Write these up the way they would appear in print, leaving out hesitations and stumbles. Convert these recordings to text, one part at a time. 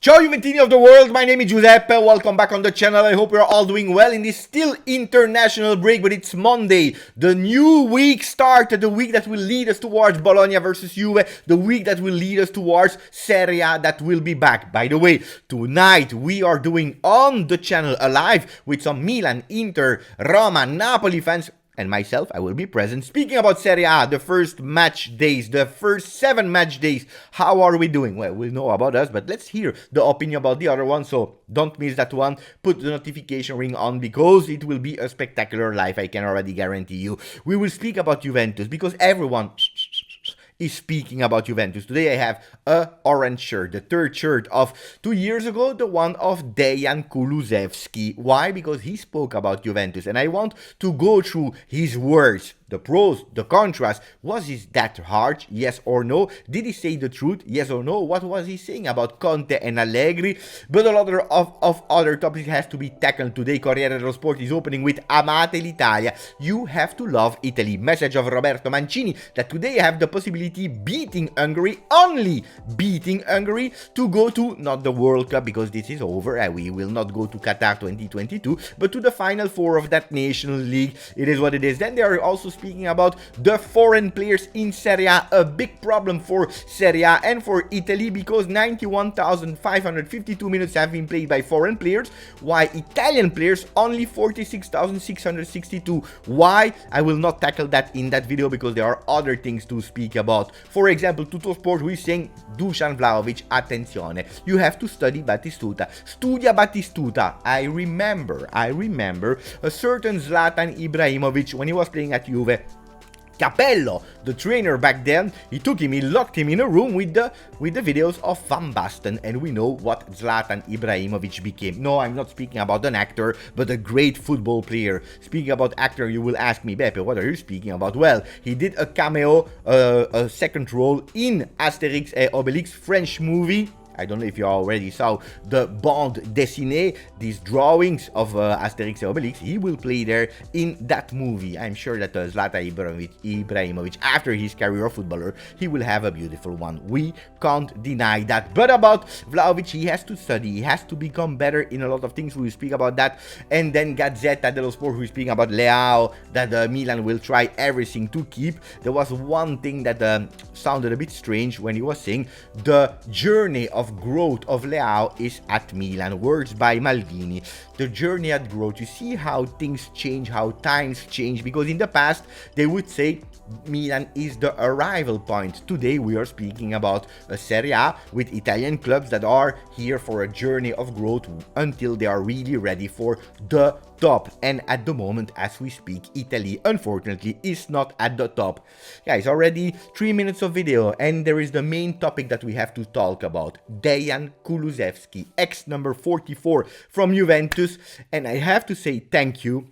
Ciao Juventini of the world, my name is Giuseppe, welcome back on the channel. I hope you're all doing well in this still international break, but it's Monday. The new week started, the week that will lead us towards Bologna versus Juve, the week that will lead us towards Serie A that will be back. By the way, tonight we are doing on the channel a live with some Milan, Inter, Roma, Napoli fans. And myself, I will be present. Speaking about Serie A, the first match days, the first 7 match days, how are we doing? Well, we know about us, but let's hear the opinion about the other one. So don't miss that one. Put the notification ring on because it will be a spectacular live, I can already guarantee you. We will speak about Juventus because everyone is speaking about Juventus. Today I have a orange shirt, the third shirt of 2 years ago, the one of Dejan Kulusevski. Why? Because he spoke about Juventus and I want to go through his words. The pros, the contrast. Was it that harsh? Yes or no? Did he say the truth? Yes or no? What was he saying about Conte and Allegri? But a lot of other topics has to be tackled today. Corriere dello Sport is opening with Amate l'Italia. You have to love Italy. Message of Roberto Mancini that today I have the possibility beating Hungary, only beating Hungary to go to, not the World Cup because this is over. We will not go to Qatar 2022, but to the Final Four of that National League. It is what it is. Then they are also speaking about the foreign players in Serie A, big problem for Serie A and for Italy because 91,552 minutes have been played by foreign players, while Italian players only 46,662. Why? I will not tackle that in that video because there are other things to speak about. For example, Tuttosport who is saying Dusan Vlahovic, attenzione, you have to study Batistuta. Studia Batistuta. I remember a certain Zlatan Ibrahimovic when he was playing at Juve. Capello, the trainer back then, he locked him in a room with the videos of Van Basten, and we know what Zlatan Ibrahimovic became. No, I'm not speaking about an actor, but a great football player. Speaking about actor, you will ask me, Beppe, what are you speaking about? Well, he did a cameo, a second role in Asterix et Obelix French movie. I don't know if you already saw the bande dessinée, these drawings of Asterix and Obelix. He will play there in that movie. I'm sure that Zlatan Ibrahimovic, after his career of footballer, he will have a beautiful one. We can't deny that. But about Vlahovic, he has to study. He has to become better in a lot of things. We will speak about that. And then Gazzetta dello Sport, who is speaking about Leao, that Milan will try everything to keep. There was one thing that sounded a bit strange when he was saying the journey of growth of Leao is at Milan. Words by Maldini. The journey at growth. You see how things change, how times change, because in the past they would say Milan is the arrival point. Today we are speaking about a Serie A with Italian clubs that are here for a journey of growth until they are really ready for the top. And at the moment as we speak, Italy unfortunately is not at the top. Guys, already 3 minutes of video and there is the main topic that we have to talk about. Dejan Kulusevski, ex number 44 from Juventus, and I have to say thank you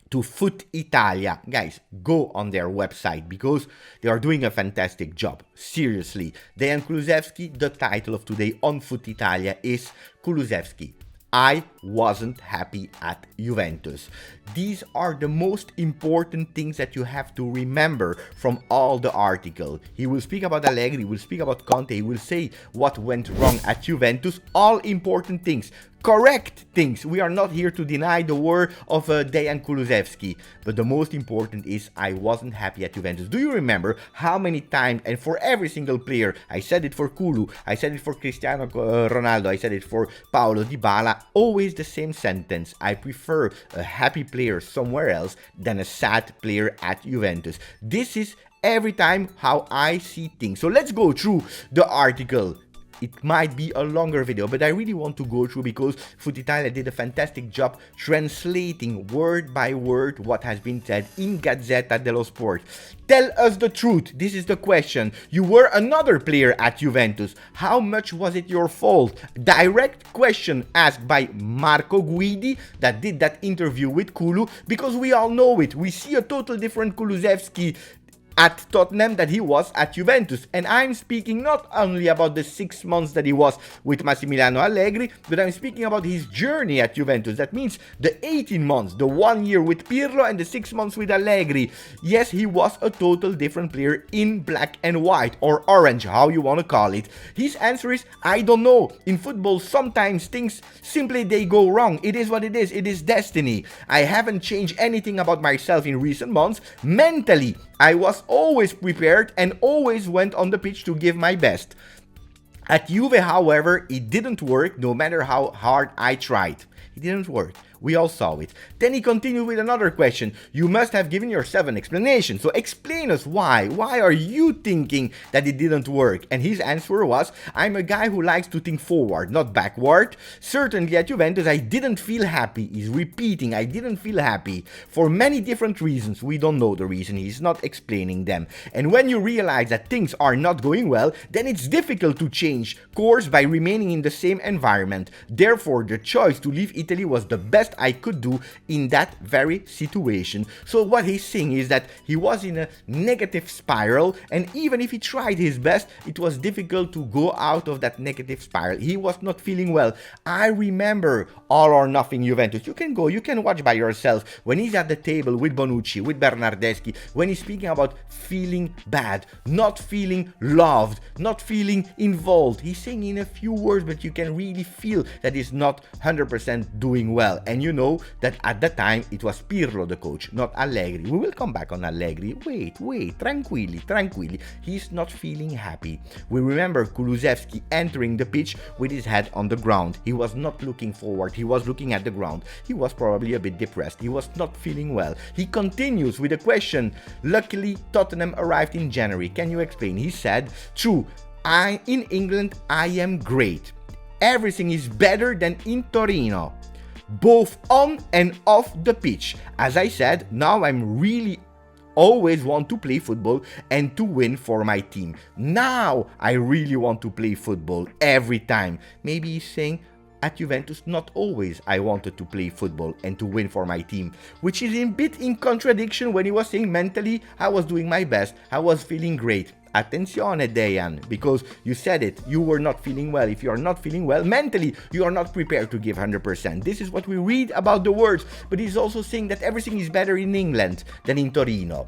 to Foot Italia. Guys, go on their website because they are doing a fantastic job. Seriously. Dejan Kulusevski, the title of today on Foot Italia is Kulusevski, I wasn't happy at Juventus. These are the most important things that you have to remember from all the article. He will speak about Allegri, he will speak about Conte, he will say what went wrong at Juventus. All important things. Correct things. We are not here to deny the word of Dejan Kulusevski. But the most important is I wasn't happy at Juventus. Do you remember how many times, and for every single player, I said it for Kulu, I said it for Cristiano Ronaldo, I said it for Paulo Dybala, always the same sentence. I prefer a happy player somewhere else than a sad player at Juventus. This is every time how I see things. So let's go through the article. It might be a longer video, but I really want to go through because Foot Italia did a fantastic job translating word by word what has been said in Gazzetta dello Sport. Tell us the truth. This is the question. You were another player at Juventus. How much was it your fault? Direct question asked by Marco Guidi that did that interview with Kulu, because we all know it. We see a total different Kulusevski at Tottenham that he was at Juventus. And I'm speaking not only about the 6 months that he was with Massimiliano Allegri, but I'm speaking about his journey at Juventus. That means the 18 months, the 1 year with Pirlo and the 6 months with Allegri. Yes, he was a total different player in black and white, or orange, how you want to call it. His answer is, I don't know. In football, sometimes things simply they go wrong. It is what it is. It is destiny. I haven't changed anything about myself in recent months. Mentally, I was always prepared and always went on the pitch to give my best. At Juve, however, it didn't work no matter how hard I tried. It didn't work. We all saw it. Then he continued with another question. You must have given yourself an explanation. So explain us why. Why are you thinking that it didn't work? And his answer was, I'm a guy who likes to think forward, not backward. Certainly at Juventus, I didn't feel happy. He's repeating, I didn't feel happy. For many different reasons. We don't know the reason. He's not explaining them. And when you realize that things are not going well, then it's difficult to change course by remaining in the same environment. Therefore, the choice to leave Italy was the best I could do in that very situation. So what he's saying is that he was in a negative spiral, and even if he tried his best, it was difficult to go out of that negative spiral. He was not feeling well. I remember All or Nothing Juventus. You can go, you can watch by yourself when he's at the table with Bonucci, with Bernardeschi, when he's speaking about feeling bad, not feeling loved, not feeling involved. He's saying in a few words, but you can really feel that he's not 100% doing well. And you know that at the time it was Pirlo the coach, not Allegri. We will come back on Allegri. Wait, tranquilli. He's not feeling happy. We remember Kulusevski entering the pitch with his head on the ground. He was not looking forward. He was looking at the ground. He was probably a bit depressed. He was not feeling well. He continues with a question. Luckily, Tottenham arrived in January. Can you explain? He said, true, in England, I am great. Everything is better than in Torino, both on and off the pitch. As I said, now I'm really always want to play football and to win for my team. Now I really want to play football every time. Maybe he's saying, at Juventus, not always I wanted to play football and to win for my team, which is a bit in contradiction when he was saying mentally I was doing my best, I was feeling great. Attenzione, Dejan, because you said it, you were not feeling well. If you are not feeling well mentally, you are not prepared to give 100%. This is what we read about the words, but he's also saying that everything is better in England than in Torino.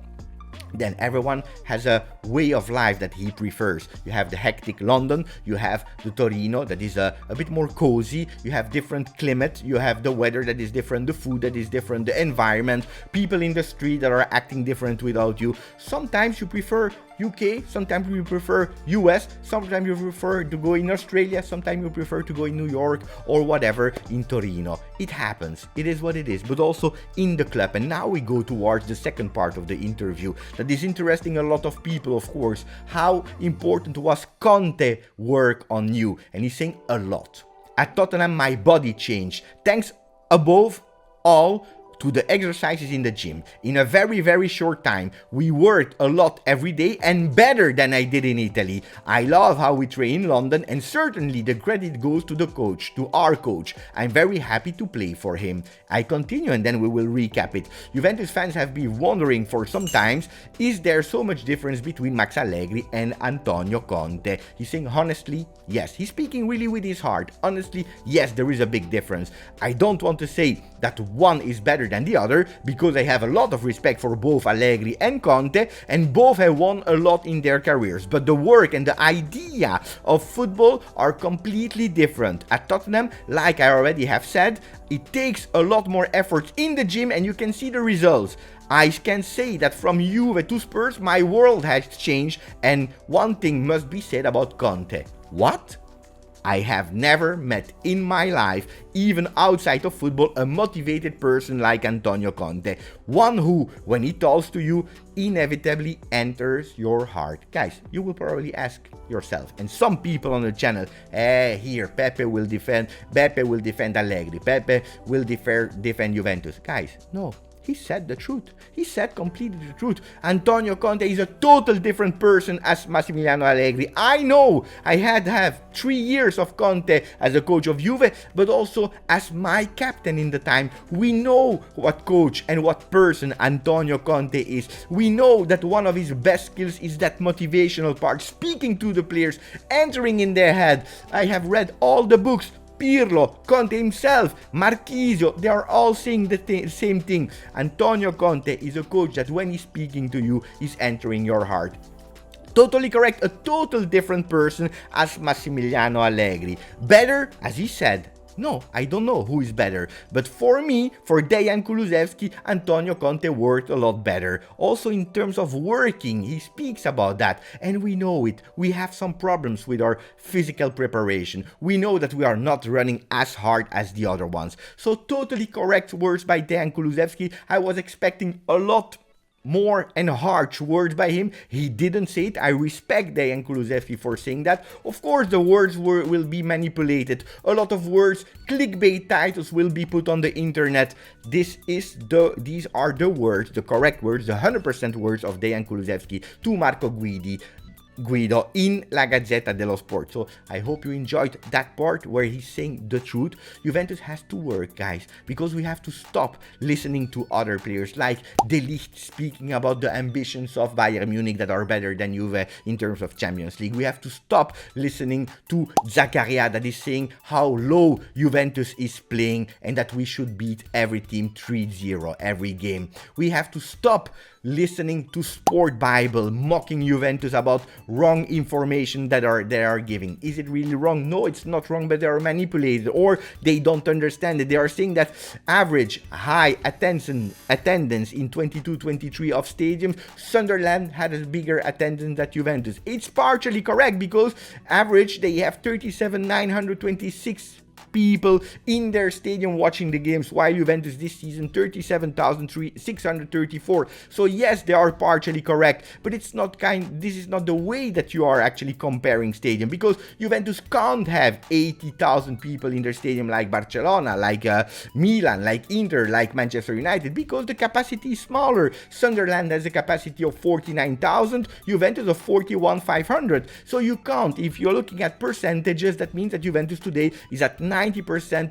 Then everyone has a way of life that he prefers. You have the hectic London, you have the Torino that is a bit more cozy, you have different climate, you have the weather that is different, the food that is different, the environment, people in the street that are acting different without you. Sometimes you prefer UK, sometimes you prefer US, sometimes you prefer to go in Australia, sometimes you prefer to go in New York or whatever in Torino. It happens, it is what it is, but also in the club. And now we go towards the second part of the interview that is interesting a lot of people, of course. How important was Conte work on you? And he's saying a lot. At Tottenham, my body changed, thanks above all to the exercises in the gym. In a very, very short time, we worked a lot every day and better than I did in Italy. I love how we train in London, and certainly the credit goes to the coach, to our coach. I'm very happy to play for him. I continue and then we will recap it. Juventus fans have been wondering for some time, is there so much difference between Max Allegri and Antonio Conte? He's saying honestly, yes. He's speaking really with his heart. Honestly, yes, there is a big difference. I don't want to say that one is better than the other, because I have a lot of respect for both Allegri and Conte, and both have won a lot in their careers, but the work and the idea of football are completely different. At Tottenham, like I already have said, it takes a lot more effort in the gym and you can see the results. I can say that from Juve to Spurs, my world has changed, and one thing must be said about Conte. What? I have never met in my life, even outside of football, a motivated person like Antonio Conte. One who, when he talks to you, inevitably enters your heart. Guys, you will probably ask yourself, and some people on the channel, here, Pepe will defend Allegri, Pepe will defend Juventus. Guys, no. he said the truth. He said completely the truth. Antonio Conte is a total different person as Massimiliano Allegri. I know I had to have 3 years of Conte as a coach of Juve, but also as my captain in the time. We know what coach and what person Antonio Conte is. We know that one of his best skills is that motivational part, speaking to the players, entering in their head. I have read all the books. Pirlo, Conte himself, Marchisio, they are all saying the same thing. Antonio Conte is a coach that when he's speaking to you, is entering your heart. Totally correct, a total different person as Massimiliano Allegri. Better, as he said. No, I don't know who is better, but for me, for Dejan Kulusevski, Antonio Conte worked a lot better. Also in terms of working, he speaks about that, and we know it. We have some problems with our physical preparation. We know that we are not running as hard as the other ones. So totally correct words by Dejan Kulusevski. I was expecting a lot more and harsh words by him. He didn't say it. I respect Dejan Kulusevski for saying that. Of course, the words will be manipulated. A lot of words, clickbait titles will be put on the internet. These are the words, the correct words, the 100% words of Dejan Kulusevski to Marco Guido in La Gazzetta dello Sport. So I hope you enjoyed that part where he's saying the truth. Juventus has to work, guys, because we have to stop listening to other players like De Ligt speaking about the ambitions of Bayern Munich that are better than Juve in terms of Champions League. We have to stop listening to Zakaria that is saying how low Juventus is playing and that we should beat every team 3-0 every game. We have to stop listening to Sport Bible mocking Juventus about wrong information that they are giving. Is it really wrong? No, it's not wrong, but they are manipulated or they don't understand it. They are saying that average high attendance in 22-23 of stadiums, Sunderland had a bigger attendance than Juventus. It's partially correct because average they have 37,926 people in their stadium watching the games, while Juventus this season 37,634. So yes, they are partially correct, but this is not the way that you are actually comparing stadium, because Juventus can't have 80,000 people in their stadium like Barcelona, like Milan, like Inter, like Manchester United, because the capacity is smaller. Sunderland has a capacity of 49,000, Juventus of 41,500. So you can't, if you're looking at percentages, that means that Juventus today is at 90%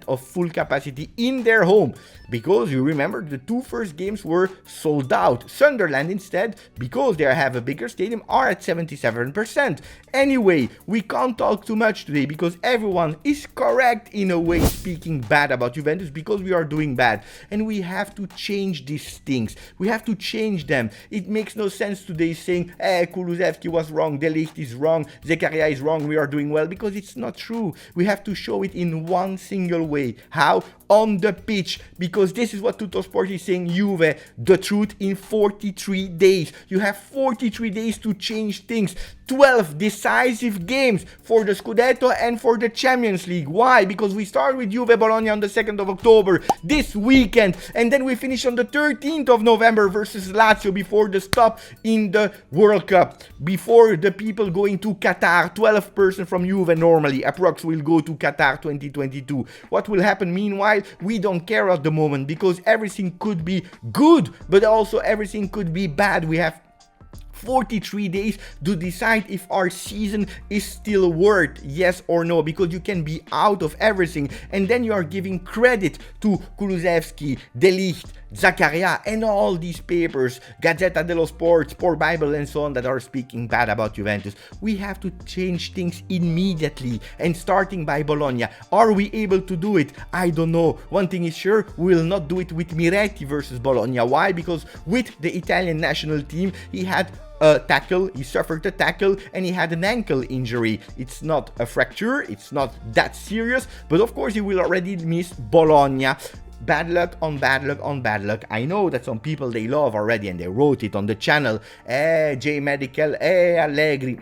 of full capacity in their home, because you remember the 2 first games were sold out. Sunderland instead, because they have a bigger stadium, are at 77%. Anyway, we can't talk too much today because everyone is correct in a way speaking bad about Juventus, because we are doing bad and we have to change these things. We have to change them. It makes no sense today saying Kulusevski was wrong, De Ligt is wrong, Zakaria is wrong, we are doing well, because it's not true. We have to show it in one single way. How? On the pitch, because this is what Tuttosport is saying. Juve, the truth in 43 days. You have 43 days to change things. 12 decisive games for the Scudetto and for the Champions League. Why? Because we start with Juve Bologna on the 2nd of October this weekend, and then we finish on the 13th of November versus Lazio before the stop in the World Cup, before the people going to Qatar. 12 person from Juve normally approx will go to Qatar 2022. What will happen meanwhile? We don't care at the moment, because everything could be good, but also everything could be bad. We have 43 days to decide if our season is still worth yes or no, because you can be out of everything and then you are giving credit to Kulusevski, De Ligt, Zakaria and all these papers, Gazzetta dello Sport, Sport Bible and so on, that are speaking bad about Juventus. We have to change things immediately, and starting by Bologna. Are we able to do it? I don't know. One thing is sure, we will not do it with Miretti versus Bologna. Why? Because with the Italian national team, he had a tackle, he suffered a tackle and he had an ankle injury. It's not a fracture, it's not that serious, but of course he will already miss Bologna. Bad luck on bad luck on bad luck. I know that some people they love already and they wrote it on the channel. J Medical, Allegri.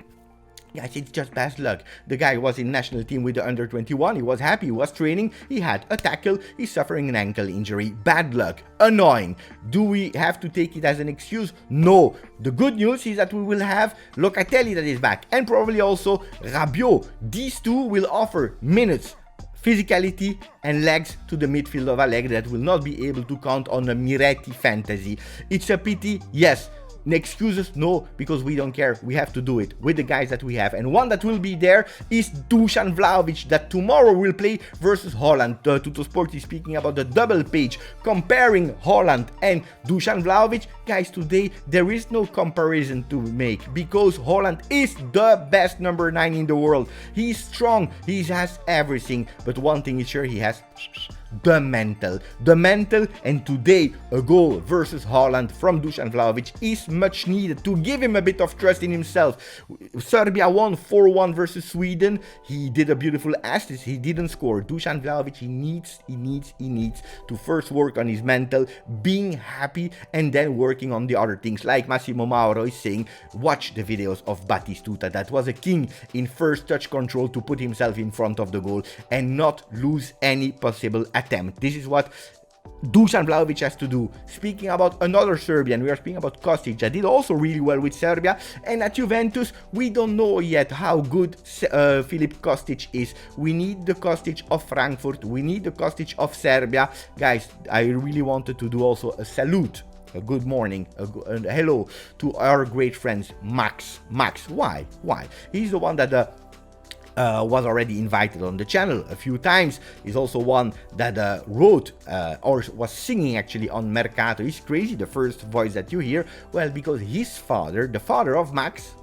Guys, it's just bad luck. The guy was in national team with the under 21. He was happy, he was training, he had a tackle, he's suffering an ankle injury. Bad luck. Annoying. Do we have to take it as an excuse? No. The good news is that we will have Locatelli that is back, and probably also Rabiot. These two will offer minutes, physicality and legs to the midfield of Allegri that will not be able to count on a Miretti fantasy. It's a pity, yes. Excuses? No, because we don't care. We have to do it with the guys that we have. And one that will be there is Dusan Vlahovic, that tomorrow will play versus Holland. Tuttosport is speaking about the double page comparing Holland and Dusan Vlahovic. Guys, today there is no comparison to make because Holland is the best number 9 in the world. He's strong, he has everything, but one thing is sure, he has the mental, and today a goal versus Holland from Dusan Vlahovic is much needed to give him a bit of trust in himself. Serbia won 4-1 versus Sweden. He did a beautiful assist, he didn't score. Dusan Vlahovic, he needs to first work on his mental, being happy, and then working on the other things. Like Massimo Mauro is saying, watch the videos of Batistuta, that was a king in first touch control to put himself in front of the goal and not lose any possible attempt. This is what Dusan Vlahovic has to do. Speaking about another Serbian, we are speaking about Kostic, that did also really well with Serbia, and at Juventus we don't know yet how good Filip Kostic is. We need the Kostic of Frankfurt, we need the Kostic of Serbia. Guys, I really wanted to do also a salute, a good morning, a hello to our great friends Max. Why? He's the one that was already invited on the channel a few times. He's also one that wrote or was singing actually on Mercato. He's crazy, the first voice that you hear. Well, because his father, the father of Max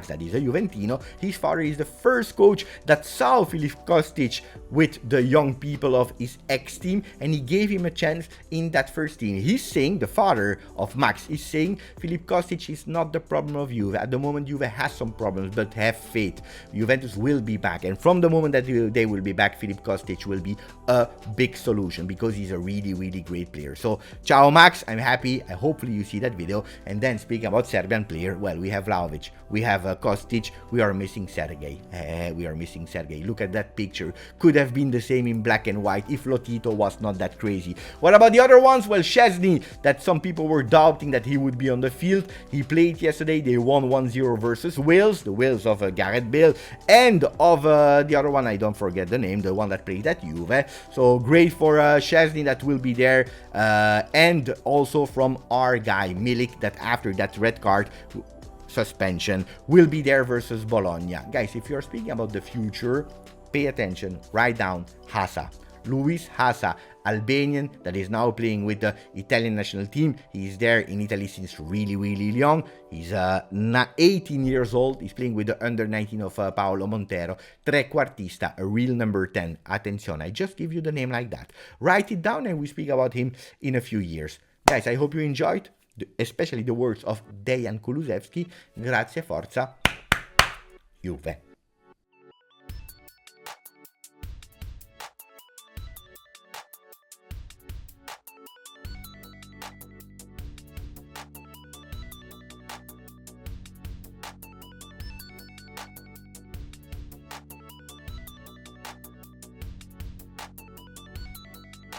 that is a Juventino, his father is the first coach that saw Filip Kostic with the young people of his ex-team, and he gave him a chance in that first team. He's saying, the father of Max is saying, Filip Kostic is not the problem of Juve. At the moment, Juve has some problems, but have faith. Juventus will be back, and from the moment that they will be back, Filip Kostic will be a big solution because he's a really great player. So, ciao Max, I'm happy. Hopefully you see that video. And then speaking about Serbian player, well, we have Vlahovic, we have Kostic, we are missing Sergej. Look at that picture. Could have been the same in black and white if Lotito was not that crazy. What about the other ones? Well, Szczesny, that some people were doubting that he would be on the field. He played yesterday. They won 1-0 versus Wales, the Wales of Gareth Bale, and of the other one, I don't forget the name, the one that played at Juve. So great for Szczesny that will be there, and also from our guy Milik, that after that red card suspension will be there versus Bologna. Guys, if you're speaking about the future, pay attention, write down Hasa. Luis Hasa, Albanian, that is now playing with the Italian national team. He's there in Italy since really young. He's 18 years old. He's playing with the under 19 of Paolo Montero. Trequartista, a real number 10. Attenzione, I just give you the name like that. Write it down and we speak about him in a few years. Guys, I hope you enjoyed, especially the words of Dejan Kulusevski. Grazie, forza, Juve.